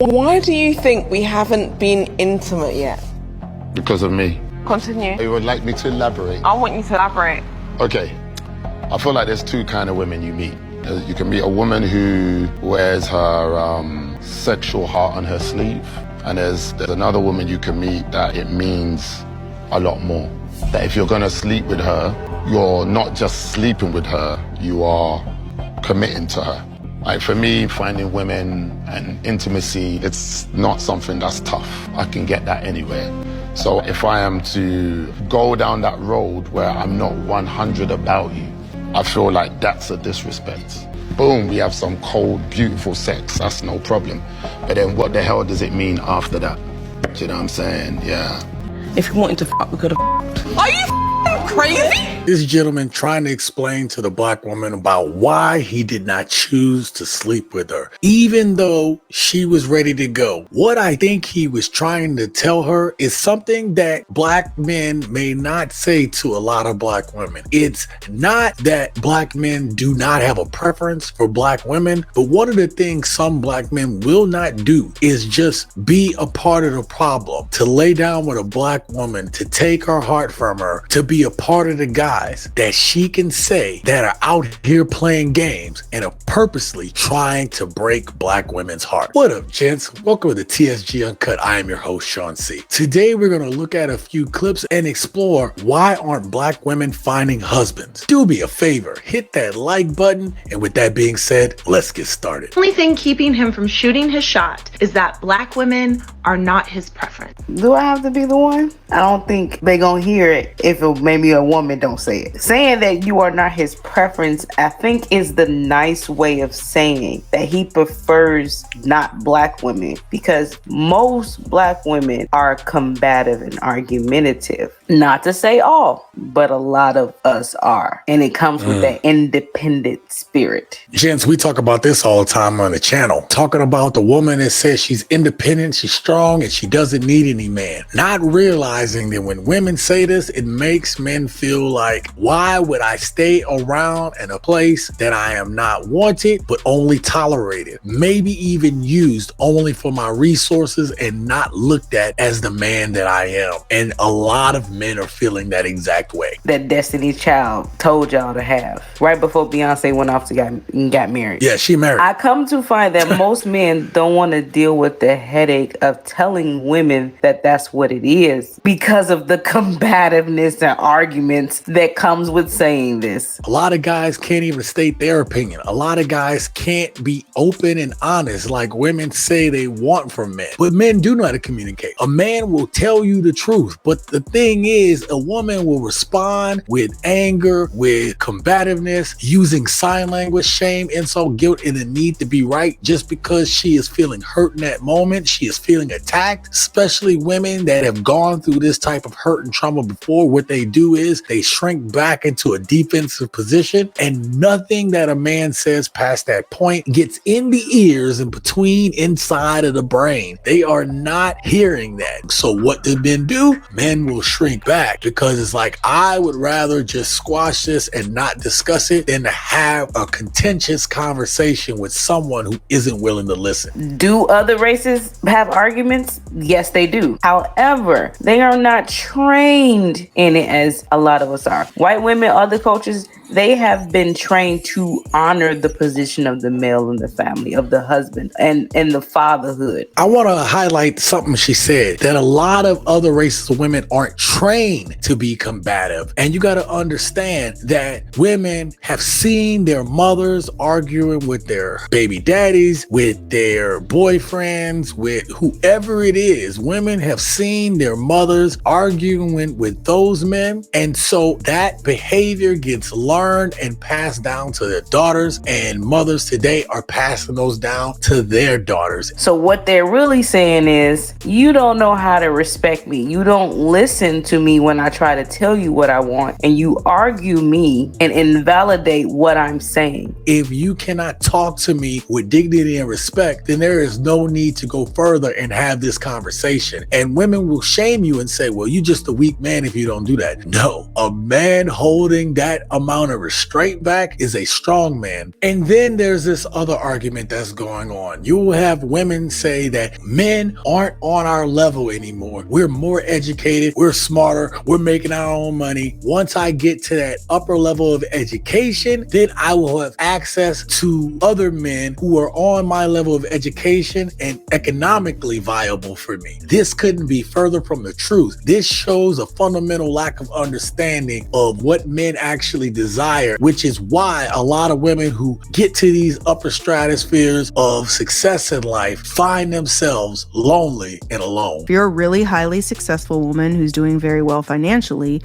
Why do you think we haven't been intimate yet? Because of me. Continue. You would like me to elaborate? I want you to elaborate. Okay. I feel like there's two kind of women you meet. You can meet a woman who wears her sexual heart on her sleeve. And there's another woman you can meet that it means a lot more. That if you're gonna sleep with her, you're not just sleeping with her, you are committing to her. Like for me, finding women and intimacy, it's not something that's tough. I can get that anywhere. So if I am to go down that road where I'm not 100 about you, I feel like that's a disrespect. Boom, we have some cold, beautiful sex, that's no problem. But then what the hell does it mean after that? Do you know what I'm saying? Yeah. If you wanted to fuck, we could have fucked. Are you crazy? This gentleman trying to explain to the black woman about why he did not choose to sleep with her, even though she was ready to go. What I think he was trying to tell her is something that black men may not say to a lot of black women. It's not that black men do not have a preference for black women, but one of the things some black men will not do is just be a part of the problem, to lay down with a black woman, to take her heart from her, to be a part of the guys that she can say that are out here playing games and are purposely trying to break black women's heart. What up, gents? Welcome to the TSG Uncut. I am your host, Sean C. Today, we're going to look at a few clips and explore why aren't black women finding husbands. Do me a favor, hit that like button. And with that being said, let's get started. The only thing keeping him from shooting his shot is that black women are not his preference. Do I have to be the one? I don't think they gonna hear it if maybe a woman don't say it. Saying that you are not his preference, I think, is the nice way of saying that he prefers not black women, because most black women are combative and argumentative. Not to say all, but a lot of us are. And it comes with that independent spirit. Gents, we talk about this all the time on the channel. Talking about the woman that says she's independent, she's strong, and she doesn't need any man. Not realizing that when women say this, it makes men feel like, why would I stay around in a place that I am not wanted, but only tolerated? Maybe even used only for my resources and not looked at as the man that I am. And a lot of men are feeling that exact way. That Destiny Child told y'all to have right before Beyonce went off to got married. Yeah, she married. I come to find that most men don't want to deal with the headache of telling women that that's what it is because of the combativeness and arguments that comes with saying this. A lot of guys can't even state their opinion. A lot of guys can't be open and honest like women say they want from men. But men do know how to communicate. A man will tell you the truth, but the thing is, a woman will respond with anger, with combativeness, using sign language, shame, insult, guilt, and the need to be right just because she is feeling hurt in that moment. She is feeling attacked, especially women that have gone through this type of hurt and trauma before. What they do is they shrink back into a defensive position, and nothing that a man says past that point gets in the ears and between inside of the brain. They are not hearing that. So what do men do? Men will shrink back because it's like, I would rather just squash this and not discuss it than to have a contentious conversation with someone who isn't willing to listen. Do other races have arguments? Yes, they do. However, they are not trained in it as a lot of us are. White women, other cultures, they have been trained to honor the position of the male in the family, of the husband and the fatherhood. I want to highlight something she said, that a lot of other races of women aren't trained to be combative. And you got to understand that women have seen their mothers arguing with their baby daddies, with their boyfriends, with whoever it is. Women have seen their mothers arguing with those men. And so that behavior gets learned and passed down to their daughters, and mothers today are passing those down to their daughters. So what they're really saying is, you don't know how to respect me. You don't listen to me when I try to tell you what I want, and you argue me and invalidate what I'm saying. If you cannot talk to me with dignity and respect, then there is no need to go further and have this conversation. And women will shame you and say, well, you're just a weak man if you don't do that. No, a man holding that amount a restraint back is a strong man. And then there's this other argument that's going on. You will have women say that men aren't on our level anymore. We're more educated, we're smarter, we're making our own money. Once I get to that upper level of education, then I will have access to other men who are on my level of education and economically viable for me. This couldn't be further from the truth. This shows a fundamental lack of understanding of what men actually desire, which is why a lot of women who get to these upper stratospheres of success in life find themselves lonely and alone. If you're a really highly successful woman who's doing very well financially,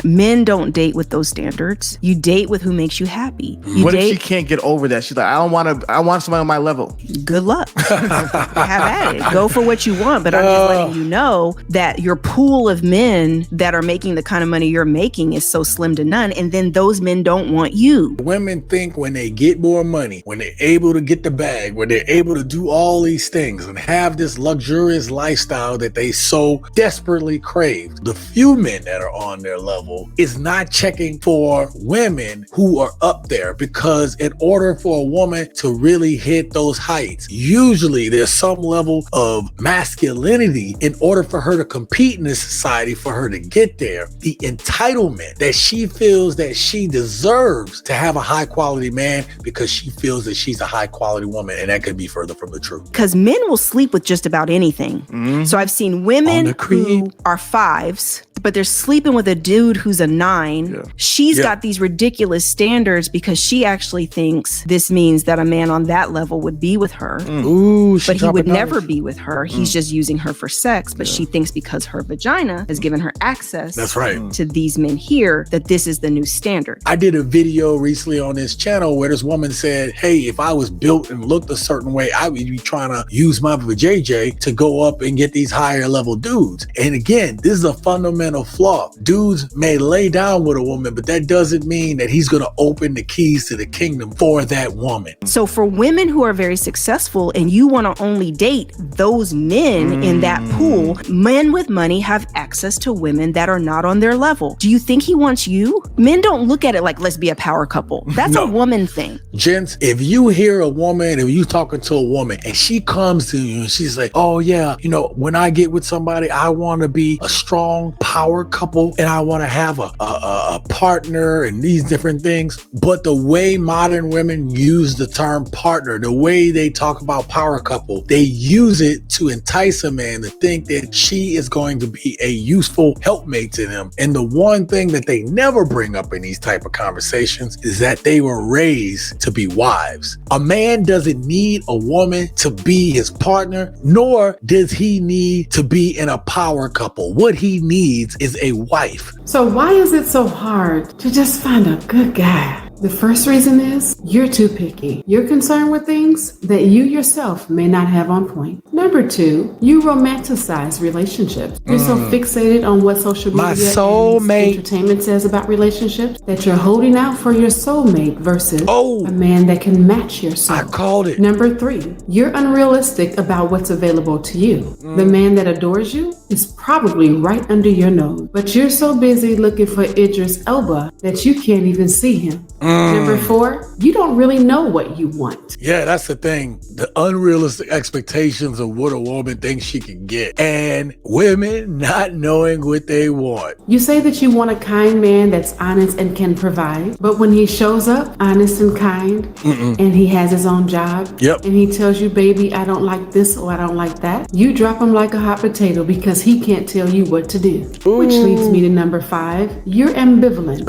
men don't date with those standards. You date with who makes you happy. What if she can't get over that? She's like, I want somebody on my level. Good luck. Have at it. Go for what you want. But I'm just letting you know that your pool of men that are making the kind of money you're making is so slim to none. And then those men don't want you. Women think when they get more money, when they're able to get the bag, when they're able to do all these things and have this luxurious lifestyle that they so desperately crave, the few men that are on their level is not checking for women who are up there, because in order for a woman to really hit those heights, usually there's some level of masculinity in order for her to compete in this society, for her to get there. The entitlement that she feels that she deserves to have a high quality man because she feels that she's a high quality woman, and that could be further from the truth. Because men will sleep with just about anything. Mm-hmm. So I've seen women who are 5s, but they're sleeping with a dude who's a 9. Yeah. She's got these ridiculous standards because she actually thinks this means that a man on that level would be with her. Ooh, but he would never be with her. He's just using her for sex. But she thinks because her vagina has given her access to these men here, that this is the new standard. I did a video recently on this channel where this woman said, hey, if I was built and looked a certain way, I would be trying to use my vajayjay to go up and get these higher level dudes. And again, this is a fundamental flaw. Dudes may lay down with a woman, but that doesn't mean that he's going to open the keys to the kingdom for that woman. So for women who are very successful and you want to only date those men in that pool, men with money have access to women that are not on their level. Do you think he wants you? Men don't look at it like, let's be a power couple. That's a woman thing. Gents, if you hear a woman, if you talking to a woman and she comes to you and she's like, oh yeah, when I get with somebody, I want to be a strong power couple and I want to have a partner and these different things. But the way modern women use the term partner, the way they talk about power couple, they use it to entice a man to think that she is going to be a useful helpmate to them. And the one thing that they never bring up in these type of conversations is that they were raised to be wives. A man doesn't need a woman to be his partner, nor does he need to be in a power couple. What he needs is a wife. So why is it so hard to just find a good guy? The first reason is you're too picky. You're concerned with things that you yourself may not have on point. Number 2, you romanticize relationships. You're so fixated on what social media and entertainment says about relationships that you're holding out for your soulmate versus a man that can match your soul. I called it. Number 3, you're unrealistic about what's available to you. The man that adores you is probably right under your nose, but you're so busy looking for Idris Elba that you can't even see him. Number 4, you don't really know what you want. Yeah, that's the thing. The unrealistic expectations of what a woman thinks she can get, and women not knowing what they want. You say that you want a kind man that's honest and can provide, but when he shows up honest and kind, and he has his own job, and he tells you, baby, I don't like this or I don't like that, you drop him like a hot potato because he can't tell you what to do. Which leads me to number 5, you're ambivalent.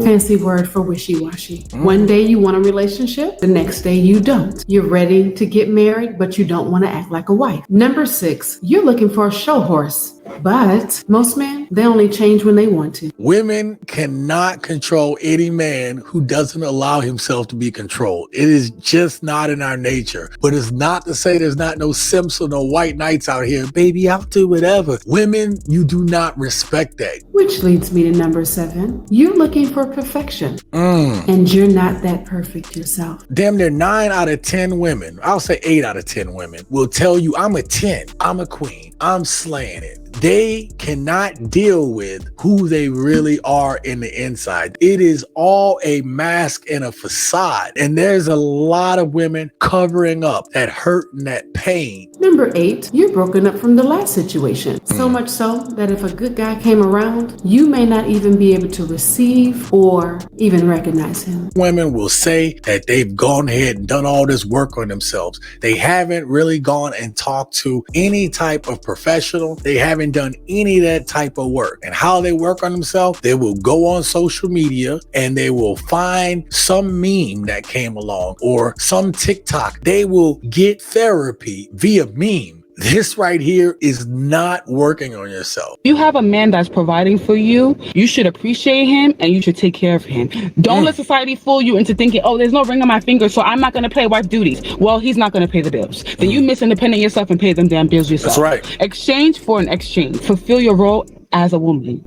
Fancy word for wishy-washy. One day you want a relationship, the next day you don't. You're ready to get married, but you don't want to act like a wife. Number 6, you're looking for a show horse. But most men, they only change when they want to. Women cannot control any man who doesn't allow himself to be controlled. It is just not in our nature. But it's not to say there's not no simps or no white knights out here. Baby, I'll do whatever. Women, you do not respect that. Which leads me to number 7. You're looking for perfection. And you're not that perfect yourself. Damn near 9 out of 10 women, I'll say 8 out of 10 women, will tell you I'm a 10. I'm a queen. I'm slaying it. they cannot deal with who they really are in the inside. It is all a mask and a facade. And there's a lot of women covering up that hurt and that pain. Number 8, you're broken up from the last situation. So much so that if a good guy came around, you may not even be able to receive or even recognize him. Women will say that they've gone ahead and done all this work on themselves. They haven't really gone and talked to any type of professional. They haven't done any of that type of work. And how they work on themselves, they will go on social media and they will find some meme that came along or some TikTok. They will get therapy via meme. This right here is not working on yourself. You have a man that's providing for you. You should appreciate him and you should take care of him. Don't let society fool you into thinking, oh, there's no ring on my finger, so I'm not going to pay wife duties. Well, he's not going to pay the bills. Then you miss independent yourself and pay them damn bills yourself. That's right. Exchange for an exchange. Fulfill your role as a woman.